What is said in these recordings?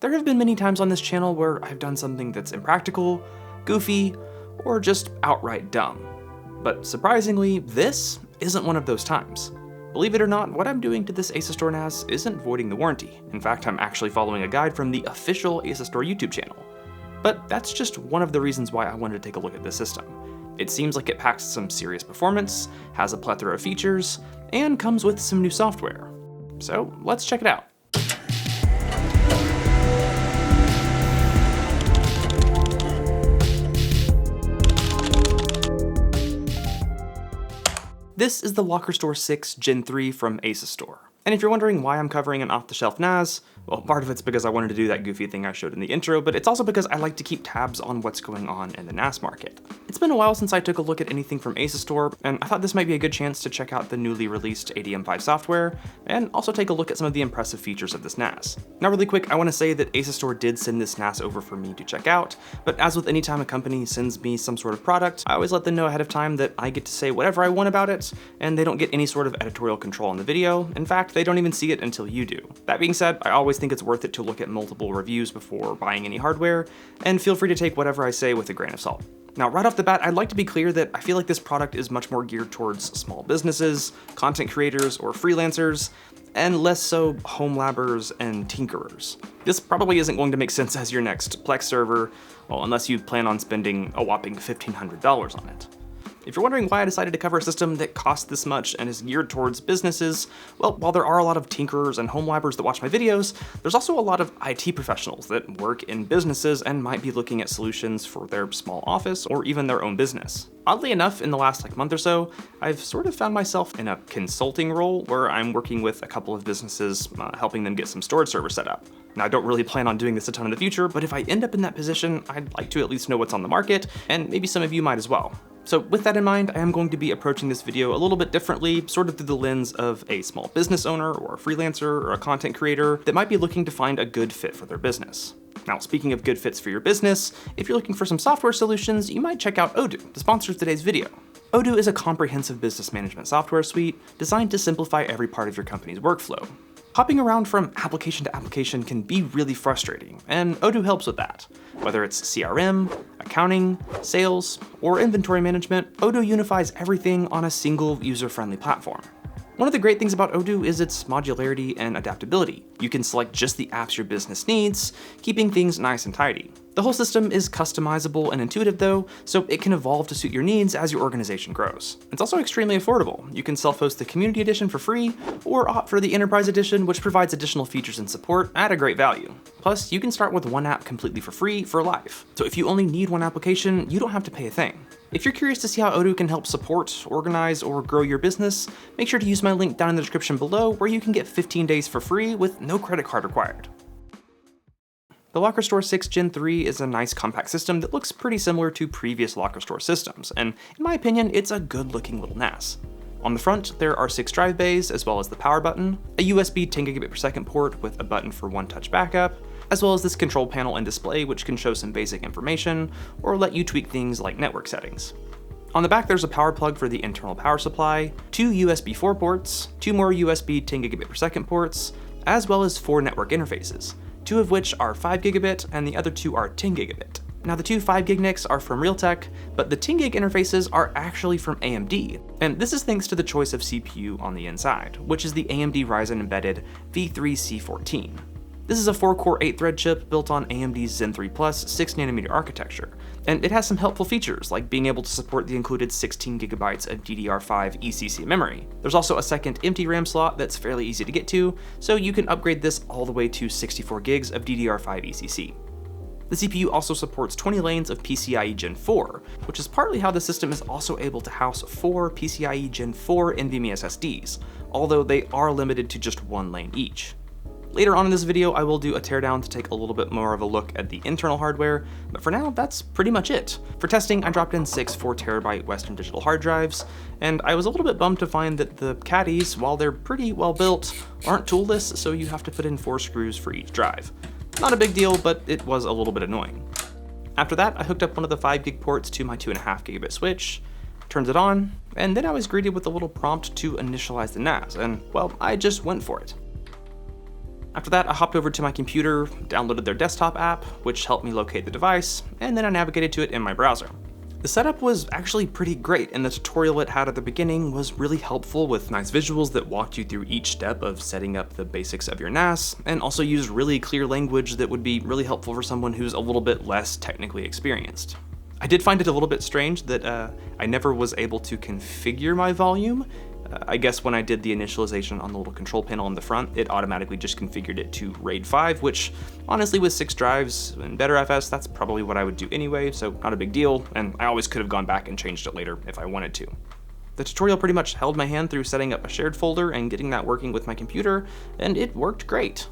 There have been many times on this channel where I've done something that's impractical, goofy, or just outright dumb. But surprisingly, this isn't one of those times. Believe it or not, what I'm doing to this Asustor NAS isn't voiding the warranty. In fact, I'm actually following a guide from the official Asustor YouTube channel. But that's just one of the reasons why I wanted to take a look at this system. It seems like it packs some serious performance, has a plethora of features, and comes with some new software. So let's check it out. This is the Lockerstor 6 Gen 3 from Asustor. And if you're wondering why I'm covering an off-the-shelf NAS, well, part of it's because I wanted to do that goofy thing I showed in the intro, but it's also because I like to keep tabs on what's going on in the NAS market. It's been a while since I took a look at anything from Asustor, and I thought this might be a good chance to check out the newly released ADM5 software, and also take a look at some of the impressive features of this NAS. Now really quick, I want to say that Asustor did send this NAS over for me to check out, but as with any time a company sends me some sort of product, I always let them know ahead of time that I get to say whatever I want about it, and they don't get any sort of editorial control on the video. In fact, they don't even see it until you do. That being said, I always think it's worth it to look at multiple reviews before buying any hardware, and feel free to take whatever I say with a grain of salt. Now, right off the bat, I'd like to be clear that I feel like this product is much more geared towards small businesses, content creators, or freelancers, and less so home labbers and tinkerers. This probably isn't going to make sense as your next Plex server, well, unless you plan on spending a whopping $1,500 on it. If you're wondering why I decided to cover a system that costs this much and is geared towards businesses, well, while there are a lot of tinkerers and home labbers that watch my videos, there's also a lot of IT professionals that work in businesses and might be looking at solutions for their small office or even their own business. Oddly enough, in the last month or so, I've sort of found myself in a consulting role where I'm working with a couple of businesses, helping them get some storage servers set up. Now, I don't really plan on doing this a ton in the future, but if I end up in that position, I'd like to at least know what's on the market, and maybe some of you might as well. So with that in mind, I am going to be approaching this video a little bit differently, sort of through the lens of a small business owner or a freelancer or a content creator that might be looking to find a good fit for their business. Now, speaking of good fits for your business, if you're looking for some software solutions, you might check out Odoo, the sponsor of today's video. Odoo is a comprehensive business management software suite designed to simplify every part of your company's workflow. Hopping around from application to application can be really frustrating, and Odoo helps with that. Whether it's CRM, accounting, sales, or inventory management, Odoo unifies everything on a single user-friendly platform. One of the great things about Odoo is its modularity and adaptability. You can select just the apps your business needs, keeping things nice and tidy. The whole system is customizable and intuitive though, so it can evolve to suit your needs as your organization grows. It's also extremely affordable. You can self-host the Community Edition for free, or opt for the Enterprise Edition, which provides additional features and support at a great value. Plus, you can start with one app completely for free for life. So if you only need one application, you don't have to pay a thing. If you're curious to see how Odoo can help support, organize, or grow your business, make sure to use my link down in the description below where you can get 15 days for free with no credit card required. The Lockerstor 6 Gen 3 is a nice compact system that looks pretty similar to previous Lockerstor systems, and in my opinion, it's a good looking little NAS. On the front, there are 6 drive bays, as well as the power button, a USB 10GB/s port with a button for one-touch backup, as well as this control panel and display which can show some basic information, or let you tweak things like network settings. On the back, there's a power plug for the internal power supply, 2 USB 4 ports, 2 more USB 10GB/s ports, as well as 4 network interfaces, 2 of which are 5GB and the other 2 are 10GB. Now the 2 5GB NICs are from Realtek, but the 10GB interfaces are actually from AMD, and this is thanks to the choice of CPU on the inside, which is the AMD Ryzen embedded V3C14. This is a 4-core 8-thread chip built on AMD's Zen 3 Plus 6nm architecture, and it has some helpful features like being able to support the included 16GB of DDR5 ECC memory. There's also a second empty RAM slot that's fairly easy to get to, so you can upgrade this all the way to 64GB of DDR5 ECC. The CPU also supports 20 lanes of PCIe Gen 4, which is partly how the system is also able to house 4 PCIe Gen 4 NVMe SSDs, although they are limited to just 1 lane each. Later on in this video, I will do a teardown to take a little bit more of a look at the internal hardware, but for now, that's pretty much it. For testing, I dropped in 6 4TB Western Digital hard drives, and I was a little bit bummed to find that the caddies, while they're pretty well built, aren't toolless, so you have to put in 4 screws for each drive. Not a big deal, but it was a little bit annoying. After that, I hooked up one of the 5GB ports to my 2.5GB switch, turned it on, and then I was greeted with a little prompt to initialize the NAS, and well, I just went for it. After that, I hopped over to my computer, downloaded their desktop app, which helped me locate the device, and then I navigated to it in my browser. The setup was actually pretty great, and the tutorial it had at the beginning was really helpful with nice visuals that walked you through each step of setting up the basics of your NAS, and also used really clear language that would be really helpful for someone who's a little bit less technically experienced. I did find it a little bit strange that I never was able to configure my volume. I guess when I did the initialization on the little control panel in the front, it automatically just configured it to RAID 5, which honestly with 6 drives and better FS, that's probably what I would do anyway, so not a big deal, and I always could have gone back and changed it later if I wanted to. The tutorial pretty much held my hand through setting up a shared folder and getting that working with my computer, and it worked great.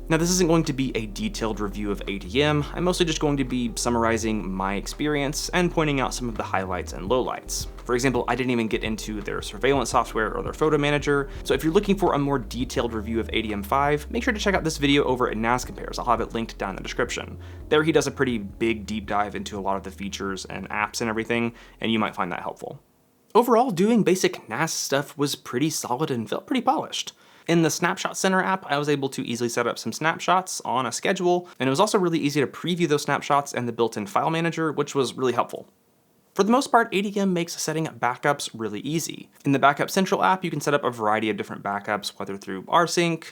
Now, this isn't going to be a detailed review of ADM. I'm mostly just going to be summarizing my experience and pointing out some of the highlights and lowlights. For example, I didn't even get into their surveillance software or their photo manager, so if you're looking for a more detailed review of ADM5, make sure to check out this video over at NAS Compares. I'll have it linked down in the description. There he does a pretty big deep dive into a lot of the features and apps and everything, and you might find that helpful. Overall, doing basic NAS stuff was pretty solid and felt pretty polished. In the Snapshot Center app, I was able to easily set up some snapshots on a schedule, and it was also really easy to preview those snapshots in the built-in file manager, which was really helpful. For the most part, ADM makes setting up backups really easy. In the Backup Central app, you can set up a variety of different backups, whether through rsync,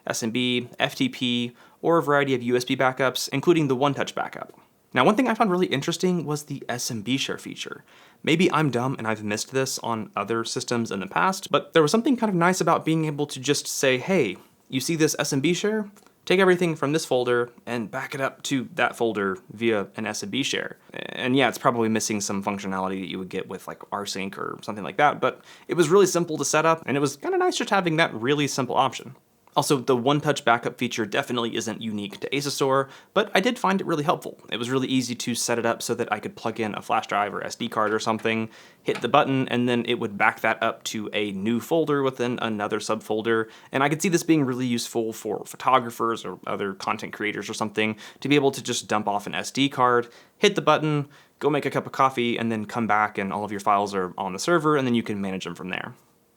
SMB, FTP, or a variety of USB backups, including the one-touch backup. Now, one thing I found really interesting was the SMB share feature. Maybe I'm dumb and I've missed this on other systems in the past, but there was something kind of nice about being able to just say, hey, you see this SMB share? Take everything from this folder and back it up to that folder via an SMB share. And yeah, it's probably missing some functionality that you would get with like rsync or something like that, but it was really simple to set up, and it was kind of nice just having that really simple option. Also, the one-touch backup feature definitely isn't unique to ASUS, but I did find it really helpful. It was really easy to set it up so that I could plug in a flash drive or SD card or something, hit the button, and then it would back that up to a new folder within another subfolder. And I could see this being really useful for photographers or other content creators or something, to be able to just dump off an SD card, hit the button, go make a cup of coffee, and then come back and all of your files are on the server, and then you can manage them from there.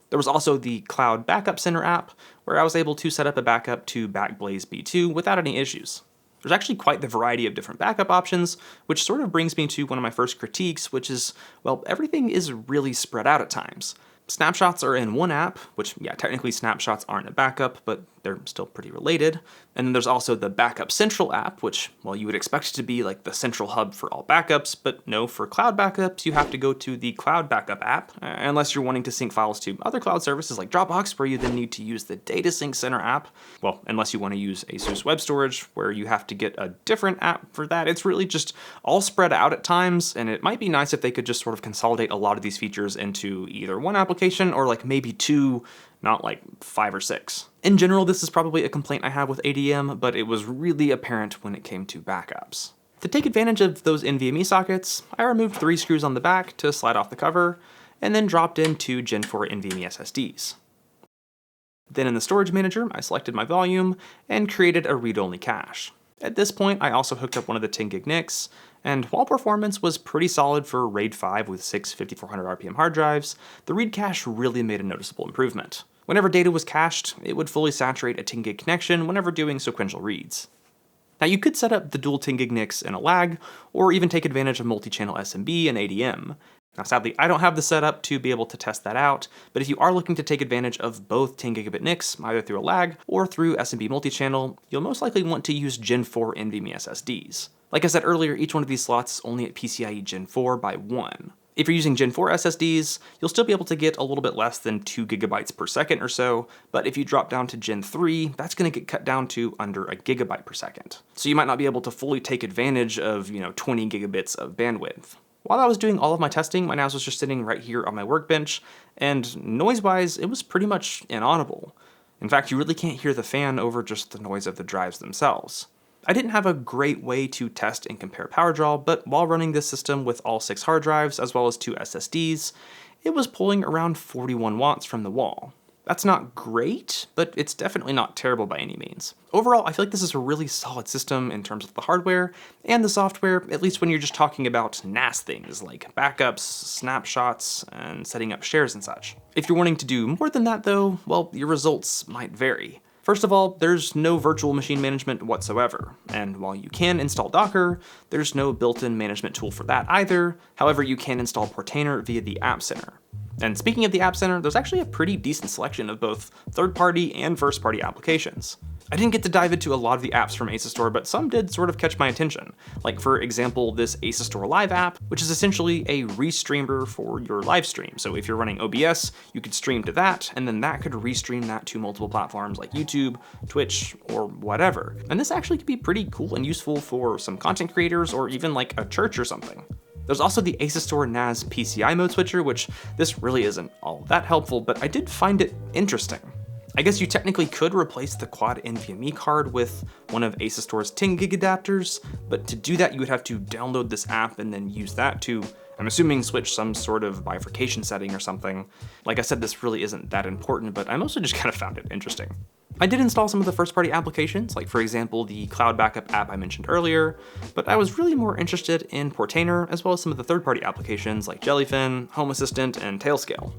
There was also the Cloud Backup Center app, where I was able to set up a backup to Backblaze B2 without any issues. There's actually quite the variety of different backup options, which sort of brings me to one of my first critiques, which is, well, everything is really spread out at times. Snapshots are in one app, which, yeah, technically snapshots aren't a backup, but they're still pretty related. And then there's also the Backup Central app, which, well, you would expect it to be like the central hub for all backups, but no, for cloud backups, you have to go to the Cloud Backup app, unless you're wanting to sync files to other cloud services like Dropbox, where you then need to use the Data Sync Center app. Well, unless you want to use ASUS Web Storage, where you have to get a different app for that. It's really just all spread out at times, and it might be nice if they could just sort of consolidate a lot of these features into either one application or like maybe two, not like 5 or 6. In general, this is probably a complaint I have with ADM, but it was really apparent when it came to backups. To take advantage of those NVMe sockets, I removed 3 screws on the back to slide off the cover, and then dropped in 2 Gen 4 NVMe SSDs. Then in the storage manager, I selected my volume and created a read-only cache. At this point, I also hooked up one of the 10 gig NICs, and while performance was pretty solid for RAID 5 with 6 5400 RPM hard drives, the read cache really made a noticeable improvement. Whenever data was cached, it would fully saturate a 10 gig connection whenever doing sequential reads. Now, you could set up the dual 10 gig NICs in a lag, or even take advantage of multi-channel SMB and ADM. Now, sadly, I don't have the setup to be able to test that out, but if you are looking to take advantage of both 10 gigabit NICs, either through a lag or through SMB multi-channel, you'll most likely want to use Gen 4 NVMe SSDs. Like I said earlier, each one of these slots is only at PCIe Gen 4 by 1. If you're using Gen 4 SSDs, you'll still be able to get a little bit less than 2 gigabytes per second or so, but if you drop down to Gen 3, that's going to get cut down to under a gigabyte per second. So you might not be able to fully take advantage of, 20 gigabits of bandwidth. While I was doing all of my testing, my NAS was just sitting right here on my workbench, and noise-wise, it was pretty much inaudible. In fact, you really can't hear the fan over just the noise of the drives themselves. I didn't have a great way to test and compare power draw, but while running this system with all 6 hard drives as well as 2 SSDs, it was pulling around 41 watts from the wall. That's not great, but it's definitely not terrible by any means. Overall, I feel like this is a really solid system in terms of the hardware and the software, at least when you're just talking about NAS things like backups, snapshots, and setting up shares and such. If you're wanting to do more than that though, well, your results might vary. First of all, there's no virtual machine management whatsoever, and while you can install Docker, there's no built-in management tool for that either. However, you can install Portainer via the App Center. And speaking of the App Center, there's actually a pretty decent selection of both third-party and first-party applications. I didn't get to dive into a lot of the apps from Asustor, but some did sort of catch my attention. Like, for example, this Asustor Live app, which is essentially a restreamer for your live stream. So if you're running OBS, you could stream to that, and then that could restream that to multiple platforms like YouTube, Twitch, or whatever. And this actually could be pretty cool and useful for some content creators or even like a church or something. There's also the Asustor NAS PCI mode switcher, which this really isn't all that helpful, but I did find it interesting. I guess you technically could replace the quad NVMe card with one of Asustor's 10 gig adapters, but to do that you would have to download this app and then use that to, I'm assuming, switch some sort of bifurcation setting or something. Like I said, this really isn't that important, but I mostly just kind of found it interesting. I did install some of the first-party applications, like for example the cloud backup app I mentioned earlier, but I was really more interested in Portainer, as well as some of the third-party applications like Jellyfin, Home Assistant, and Tailscale.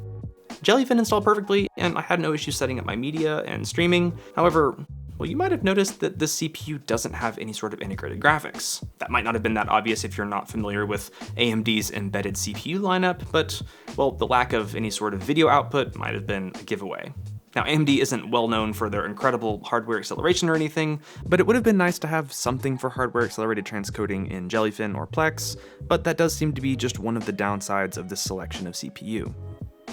Jellyfin installed perfectly, and I had no issues setting up my media and streaming. However, well, you might have noticed that this CPU doesn't have any sort of integrated graphics. That might not have been that obvious if you're not familiar with AMD's embedded CPU lineup, but, well, the lack of any sort of video output might have been a giveaway. Now, AMD isn't well known for their incredible hardware acceleration or anything, but it would have been nice to have something for hardware accelerated transcoding in Jellyfin or Plex, but that does seem to be just one of the downsides of this selection of CPU.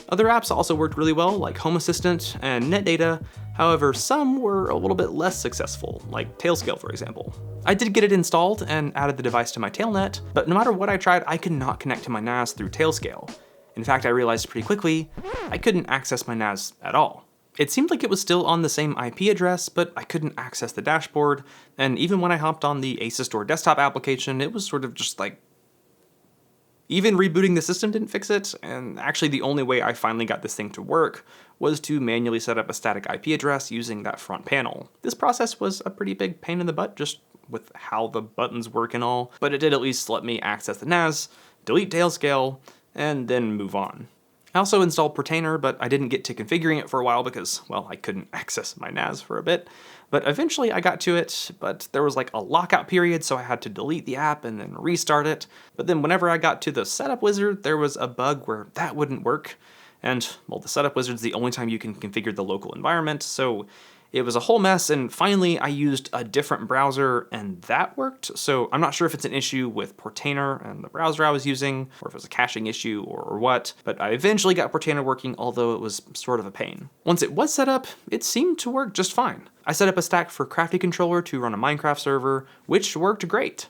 Other apps also worked really well, like Home Assistant and NetData, however some were a little bit less successful, like Tailscale for example. I did get it installed and added the device to my Tailnet, but no matter what I tried, I could not connect to my NAS through Tailscale. In fact, I realized pretty quickly, I couldn't access my NAS at all. It seemed like it was still on the same IP address, but I couldn't access the dashboard, and even when I hopped on the Asustor desktop application, it was sort of just like, even rebooting the system didn't fix it, and actually the only way I finally got this thing to work was to manually set up a static IP address using that front panel. This process was a pretty big pain in the butt just with how the buttons work and all, but it did at least let me access the NAS, delete Tailscale, and then move on. I also installed Portainer, but I didn't get to configuring it for a while because, well, I couldn't access my NAS for a bit. But eventually I got to it, but there was like a lockout period, so I had to delete the app and then restart it. But then whenever I got to the setup wizard, there was a bug where that wouldn't work. And, well, the setup wizard's the only time you can configure the local environment, so it was a whole mess, and finally I used a different browser and that worked. So I'm not sure if it's an issue with Portainer and the browser I was using, or if it was a caching issue or what, but I eventually got Portainer working, although it was sort of a pain. Once it was set up, it seemed to work just fine. I set up a stack for Crafty Controller to run a Minecraft server, which worked great.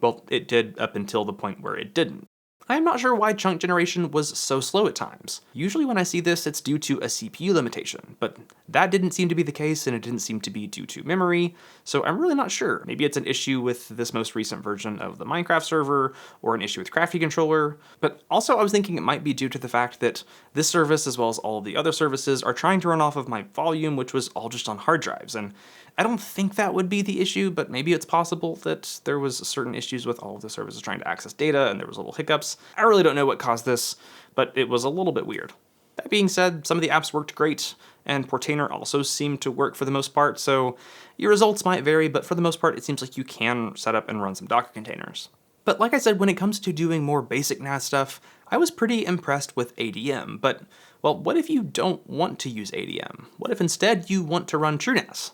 Well, it did up until the point where it didn't. I'm not sure why chunk generation was so slow at times. Usually when I see this, it's due to a CPU limitation, but that didn't seem to be the case, and it didn't seem to be due to memory, so I'm really not sure. Maybe it's an issue with this most recent version of the Minecraft server, or an issue with Crafty Controller, but also I was thinking it might be due to the fact that this service, as well as all of the other services, are trying to run off of my volume, which was all just on hard drives, and I don't think that would be the issue, but maybe it's possible that there was certain issues with all of the services trying to access data and there was little hiccups. I really don't know what caused this, but it was a little bit weird. That being said, some of the apps worked great, and Portainer also seemed to work for the most part, so your results might vary, but for the most part it seems like you can set up and run some Docker containers. But like I said, when it comes to doing more basic NAS stuff, I was pretty impressed with ADM, but, well, what if you don't want to use ADM? What if instead you want to run TrueNAS?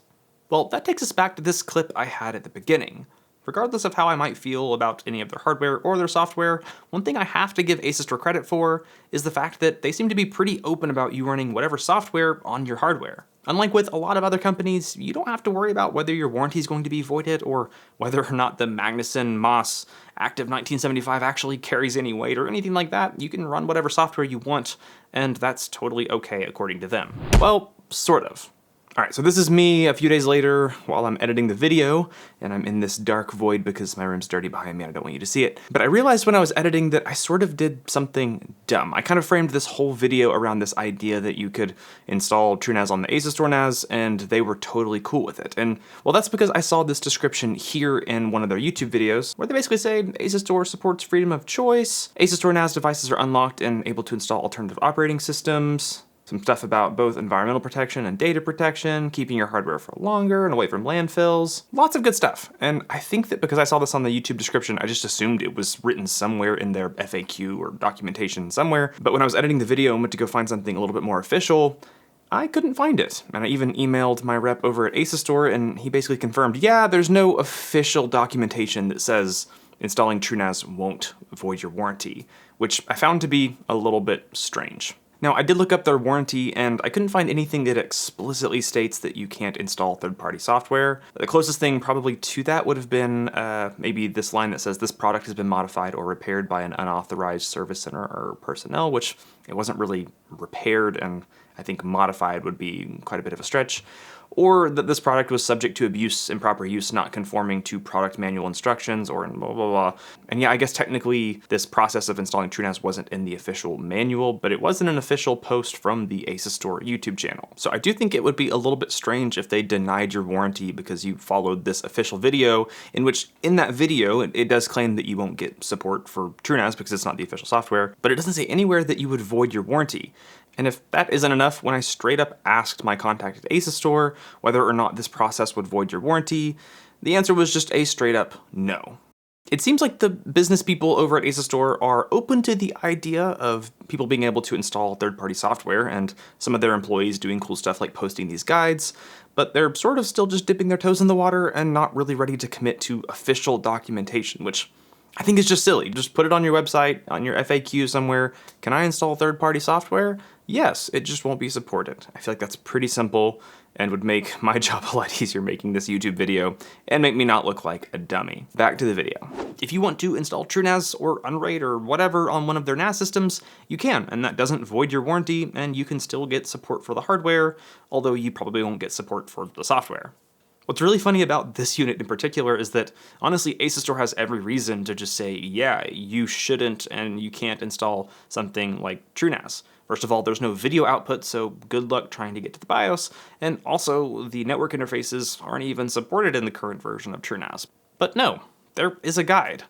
Well, that takes us back to this clip I had at the beginning. Regardless of how I might feel about any of their hardware or their software, one thing I have to give Asustor credit for is the fact that they seem to be pretty open about you running whatever software on your hardware. Unlike with a lot of other companies, you don't have to worry about whether your warranty is going to be voided or whether or not the Magnuson Moss Active 1975 actually carries any weight or anything like that. You can run whatever software you want, and that's totally okay according to them. Well, sort of. Alright, so this is me a few days later while I'm editing the video, and I'm in this dark void because my room's dirty behind me and I don't want you to see it. But I realized when I was editing that I sort of did something dumb. I kind of framed this whole video around this idea that you could install TrueNAS on the Asustor NAS, and they were totally cool with it. And, well, that's because I saw this description here in one of their YouTube videos, where they basically say Asustor supports freedom of choice, Asustor NAS devices are unlocked and able to install alternative operating systems, Some stuff about both environmental protection and data protection, keeping your hardware for longer and away from landfills. Lots of good stuff. And I think that because I saw this on the YouTube description, I just assumed it was written somewhere in their FAQ or documentation somewhere. But when I was editing the video and went to go find something a little bit more official, I couldn't find it. And I even emailed my rep over at Asustor, and he basically confirmed, yeah, there's no official documentation that says installing TrueNAS won't void your warranty, which I found to be a little bit strange. Now, I did look up their warranty, and I couldn't find anything that explicitly states that you can't install third-party software. The closest thing probably to that would have been maybe this line that says this product has been modified or repaired by an unauthorized service center or personnel, which it wasn't really repaired, and I think modified would be quite a bit of a stretch. Or that this product was subject to abuse, improper use, not conforming to product manual instructions, or blah, blah, blah. And yeah, I guess technically this process of installing TrueNAS wasn't in the official manual, but it was in an official post from the Asustor YouTube channel. So I do think it would be a little bit strange if they denied your warranty because you followed this official video, in which in that video, it does claim that you won't get support for TrueNAS because it's not the official software, but it doesn't say anywhere that you would void your warranty. And if that isn't enough, when I straight up asked my contact at Asustor whether or not this process would void your warranty, the answer was just a straight up no. It seems like the business people over at Asustor are open to the idea of people being able to install third-party software and some of their employees doing cool stuff like posting these guides, but they're sort of still just dipping their toes in the water and not really ready to commit to official documentation, which I think is just silly. Just put it on your website, on your FAQ somewhere. Can I install third-party software? Yes, it just won't be supported. I feel like that's pretty simple and would make my job a lot easier making this YouTube video and make me not look like a dummy. Back to the video. If you want to install TrueNAS or Unraid or whatever on one of their NAS systems, you can, and that doesn't void your warranty, and you can still get support for the hardware, although you probably won't get support for the software. What's really funny about this unit in particular is that, honestly, Asustor has every reason to just say, yeah, you shouldn't and you can't install something like TrueNAS. First of all, there's no video output, so good luck trying to get to the BIOS, and also the network interfaces aren't even supported in the current version of TrueNAS. But no, there is a guide.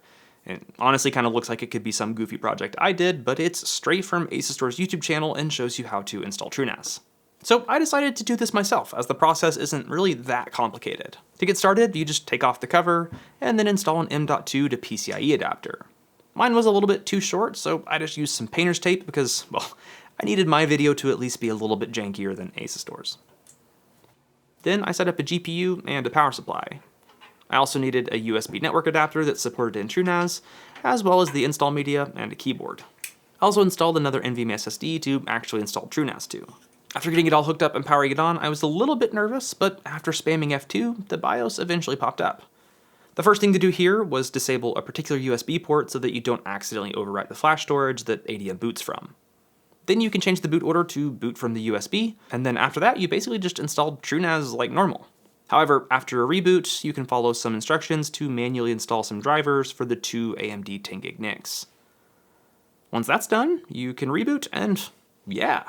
It honestly kind of looks like it could be some goofy project I did, but it's straight from Asustor's YouTube channel and shows you how to install TrueNAS. So I decided to do this myself, as the process isn't really that complicated. To get started, you just take off the cover, and then install an M.2 to PCIe adapter. Mine was a little bit too short, so I just used some painter's tape because, well, I needed my video to at least be a little bit jankier than Asustor's. Then I set up a GPU and a power supply. I also needed a USB network adapter that's supported in TrueNAS, as well as the install media and a keyboard. I also installed another NVMe SSD to actually install TrueNAS to. After getting it all hooked up and powering it on, I was a little bit nervous, but after spamming F2, the BIOS eventually popped up. The first thing to do here was disable a particular USB port so that you don't accidentally overwrite the flash storage that ADM boots from. Then you can change the boot order to boot from the USB, and then after that you basically just installed TrueNAS like normal. However, after a reboot, you can follow some instructions to manually install some drivers for the two AMD 10 gig NICs. Once that's done, you can reboot and, yeah,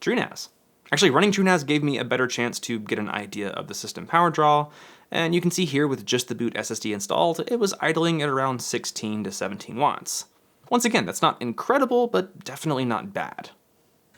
TrueNAS. Actually, running TrueNAS gave me a better chance to get an idea of the system power draw, and you can see here with just the boot SSD installed, it was idling at around 16 to 17 watts. Once again, that's not incredible, but definitely not bad.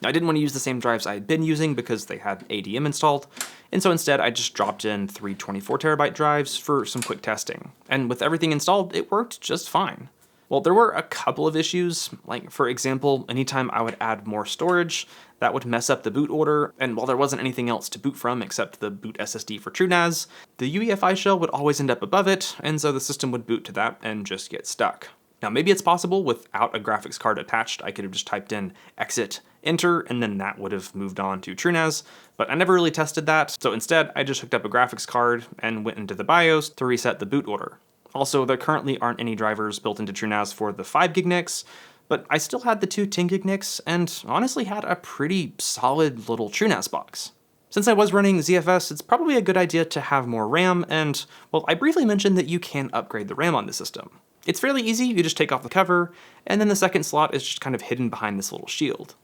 I didn't want to use the same drives I had been using because they had ADM installed, and so instead I just dropped in 3 24TB drives for some quick testing. And with everything installed, it worked just fine. Well, there were a couple of issues, like for example, anytime I would add more storage, that would mess up the boot order, and while there wasn't anything else to boot from except the boot SSD for TrueNAS, the UEFI shell would always end up above it, and so the system would boot to that and just get stuck. Now maybe it's possible without a graphics card attached, I could have just typed in exit, enter, and then that would have moved on to TrueNAS, but I never really tested that, so instead I just hooked up a graphics card and went into the BIOS to reset the boot order. Also, there currently aren't any drivers built into TrueNAS for the 5 gig NICs, but I still had the two 10 gig NICs and honestly had a pretty solid little TrueNAS box. Since I was running ZFS, it's probably a good idea to have more RAM, and, well, I briefly mentioned that you can upgrade the RAM on the system. It's fairly easy, you just take off the cover, and then the second slot is just kind of hidden behind this little shield.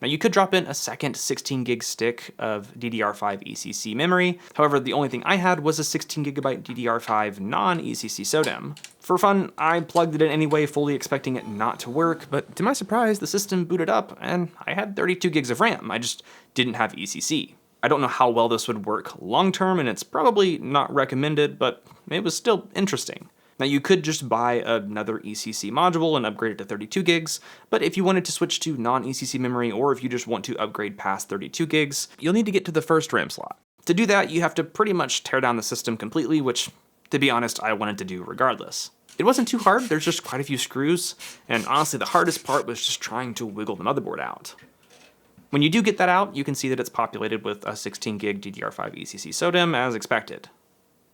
Now you could drop in a second 16 gig stick of DDR5 ECC memory. However, the only thing I had was a 16 gigabyte DDR5 non-ECC SODIMM. For fun, I plugged it in anyway, fully expecting it not to work, but to my surprise, the system booted up and I had 32 gigs of RAM. I just didn't have ECC. I don't know how well this would work long term, and it's probably not recommended, but it was still interesting. Now you could just buy another ECC module and upgrade it to 32 gigs, but if you wanted to switch to non-ECC memory, or if you just want to upgrade past 32 gigs, you'll need to get to the first RAM slot. To do that, you have to pretty much tear down the system completely, which, to be honest, I wanted to do regardless. It wasn't too hard, there's just quite a few screws, and honestly the hardest part was just trying to wiggle the motherboard out. When you do get that out, you can see that it's populated with a 16 gig DDR5 ECC SODIMM as expected.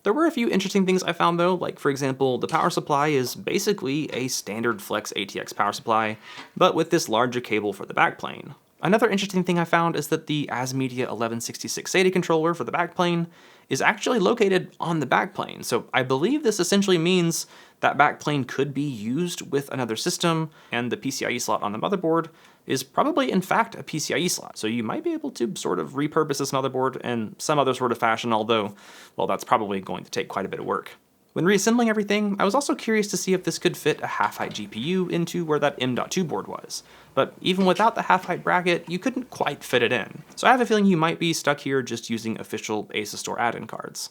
There were a few interesting things I found though, like for example, the power supply is basically a standard Flex ATX power supply, but with this larger cable for the backplane. Another interesting thing I found is that the ASMedia 1166 SATA controller for the backplane is actually located on the backplane, so I believe this essentially means that backplane could be used with another system, and the PCIe slot on the motherboard is probably in fact a PCIe slot, so you might be able to sort of repurpose this motherboard in some other sort of fashion, although, well, that's probably going to take quite a bit of work. When reassembling everything, I was also curious to see if this could fit a half-height GPU into where that M.2 board was, but even without the half-height bracket, you couldn't quite fit it in. So I have a feeling you might be stuck here just using official ASUS add-in cards.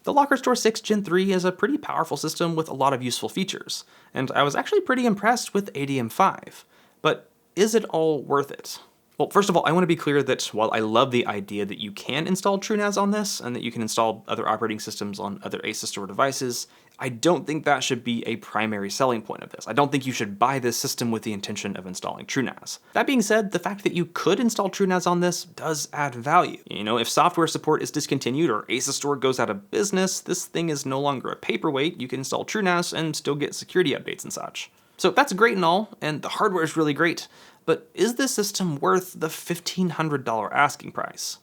The Lockerstor 6 Gen 3 is a pretty powerful system with a lot of useful features, and I was actually pretty impressed with ADM5, but is it all worth it? Well, first of all, I want to be clear that while I love the idea that you can install TrueNAS on this, and that you can install other operating systems on other ASUS Store devices, I don't think that should be a primary selling point of this. I don't think you should buy this system with the intention of installing TrueNAS. That being said, the fact that you could install TrueNAS on this does add value. You know, if software support is discontinued or ASUS Store goes out of business, this thing is no longer a paperweight. You can install TrueNAS and still get security updates and such. So that's great and all, and the hardware is really great, but is this system worth the $1,500 asking price?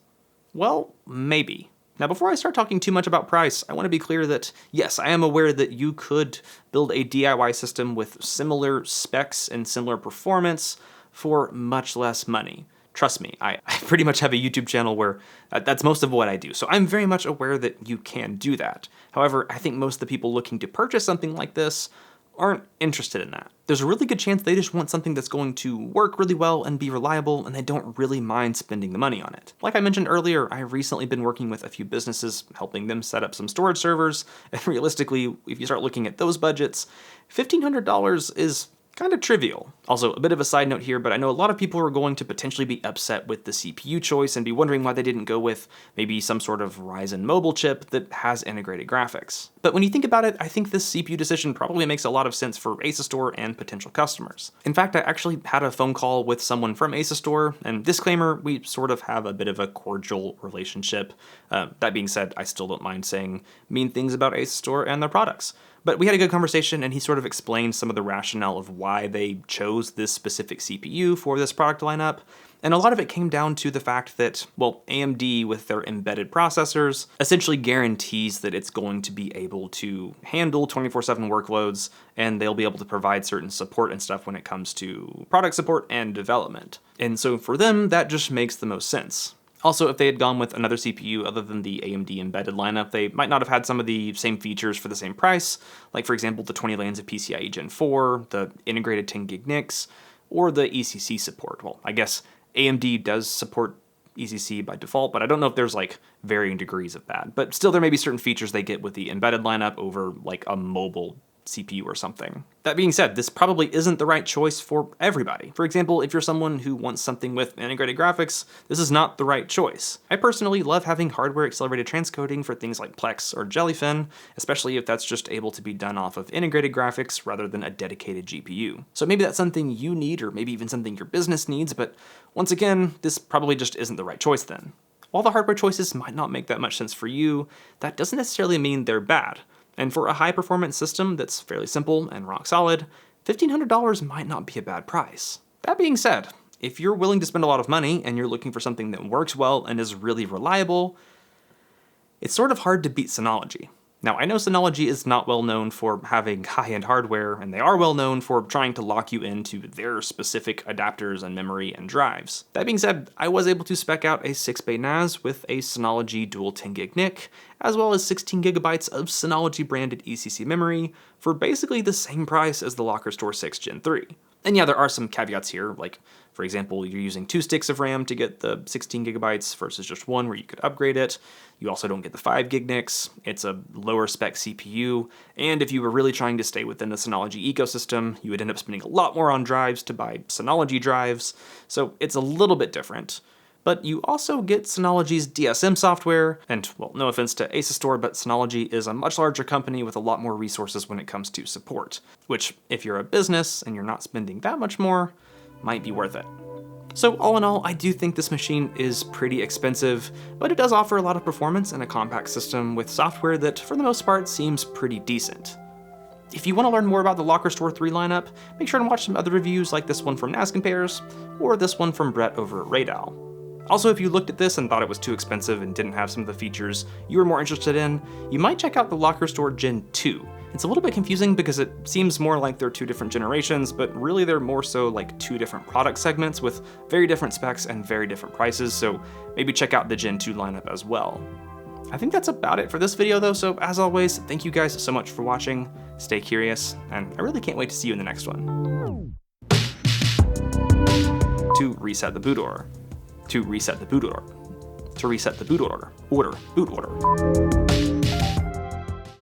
Well, maybe. Now before I start talking too much about price, I want to be clear that yes, I am aware that you could build a DIY system with similar specs and similar performance for much less money. Trust me, I pretty much have a YouTube channel where that's most of what I do, so I'm very much aware that you can do that. However, I think most of the people looking to purchase something like this aren't interested in that. There's a really good chance they just want something that's going to work really well and be reliable, and they don't really mind spending the money on it. Like I mentioned earlier, I've recently been working with a few businesses, helping them set up some storage servers, and realistically, if you start looking at those budgets, $1,500 is kind of trivial. Also, a bit of a side note here, but I know a lot of people are going to potentially be upset with the CPU choice and be wondering why they didn't go with maybe some sort of Ryzen mobile chip that has integrated graphics. But when you think about it, I think this CPU decision probably makes a lot of sense for ASUS Store and potential customers. In fact, I actually had a phone call with someone from ASUS Store, and disclaimer, we sort of have a bit of a cordial relationship. That being said, I still don't mind saying mean things about ASUS Store and their products. But we had a good conversation, and he sort of explained some of the rationale of why they chose this specific CPU for this product lineup. And a lot of it came down to the fact that, well, AMD with their embedded processors essentially guarantees that it's going to be able to handle 24/7 workloads, and they'll be able to provide certain support and stuff when it comes to product support and development. And so for them, that just makes the most sense. Also, if they had gone with another CPU other than the AMD embedded lineup, they might not have had some of the same features for the same price, like for example the 20 lanes of PCIe Gen 4, the integrated 10 gig NICs, or the ECC support. Well, I guess AMD does support ECC by default, but I don't know if there's like varying degrees of that. But still, there may be certain features they get with the embedded lineup over like a mobile CPU or something. That being said, this probably isn't the right choice for everybody. For example, if you're someone who wants something with integrated graphics, this is not the right choice. I personally love having hardware accelerated transcoding for things like Plex or Jellyfin, especially if that's just able to be done off of integrated graphics rather than a dedicated GPU. So maybe that's something you need, or maybe even something your business needs, but once again, this probably just isn't the right choice then. While the hardware choices might not make that much sense for you, that doesn't necessarily mean they're bad. And for a high-performance system that's fairly simple and rock solid, $1,500 might not be a bad price. That being said, if you're willing to spend a lot of money and you're looking for something that works well and is really reliable, it's sort of hard to beat Synology. Now, I know Synology is not well known for having high-end hardware, and they are well known for trying to lock you into their specific adapters and memory and drives. That being said, I was able to spec out a 6-bay NAS with a Synology dual 10GB NIC, as well as 16GB of Synology branded ECC memory for basically the same price as the Lockerstor 6 Gen 3. And yeah, there are some caveats here, like, for example, you're using 2 sticks of RAM to get the 16GB versus just 1 where you could upgrade it. You also don't get the 5GB NICs, it's a lower spec CPU, and if you were really trying to stay within the Synology ecosystem, you would end up spending a lot more on drives to buy Synology drives, so it's a little bit different. But you also get Synology's DSM software, and, well, no offense to ASUSTOR, but Synology is a much larger company with a lot more resources when it comes to support, which, if you're a business and you're not spending that much more, might be worth it. So all in all, I do think this machine is pretty expensive, but it does offer a lot of performance and a compact system with software that, for the most part, seems pretty decent. If you want to learn more about the Lockerstor 3 lineup, make sure to watch some other reviews like this one from NAS Compares, or this one from Brett over at Radal. Also, if you looked at this and thought it was too expensive and didn't have some of the features you were more interested in, you might check out the Lockerstor Gen 2. It's a little bit confusing because it seems more like they're 2 different generations, but really they're more so like 2 different product segments with very different specs and very different prices, so maybe check out the Gen 2 lineup as well. I think that's about it for this video though, so as always, thank you guys so much for watching, stay curious, and I really can't wait to see you in the next one. To reset the boot order. To reset the boot order. To reset the boot order. Boot order.